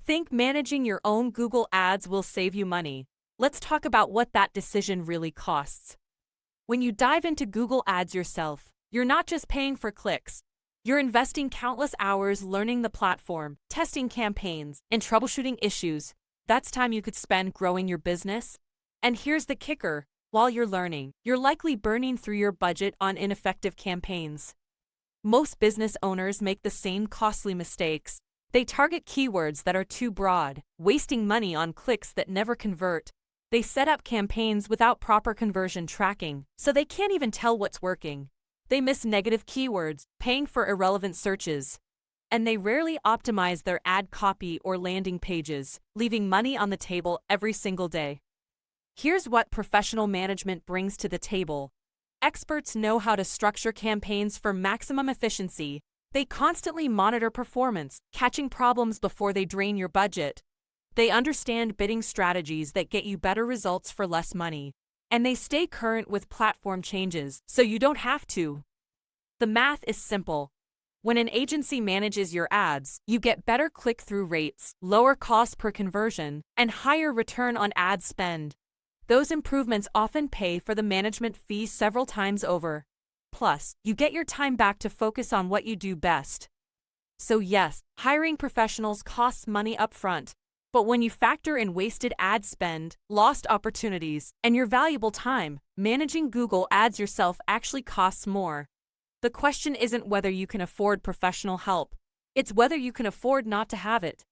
think managing your own Google Ads will save you money? Let's talk about what that decision really costs. When you dive into Google Ads yourself, you're not just paying for clicks. You're investing countless hours learning the platform, testing campaigns, and troubleshooting issues. That's time you could spend growing your business. And here's the kicker. While you're learning, you're likely burning through your budget on ineffective campaigns. Most business owners make the same costly mistakes. They target keywords that are too broad, wasting money on clicks that never convert. They set up campaigns without proper conversion tracking, so they can't even tell what's working. They miss negative keywords, paying for irrelevant searches. And they rarely optimize their ad copy or landing pages, leaving money on the table every single day. Here's what professional management brings to the table. Experts know how to structure campaigns for maximum efficiency. They constantly monitor performance, catching problems before they drain your budget. They understand bidding strategies that get you better results for less money. And they stay current with platform changes, so you don't have to. The math is simple. When an agency manages your ads, you get better click-through rates, lower cost per conversion, and higher return on ad spend. Those improvements often pay for the management fee several times over. Plus, you get your time back to focus on what you do best. So yes, hiring professionals costs money upfront. But when you factor in wasted ad spend, lost opportunities, and your valuable time, managing Google Ads yourself actually costs more. The question isn't whether you can afford professional help. It's whether you can afford not to have it.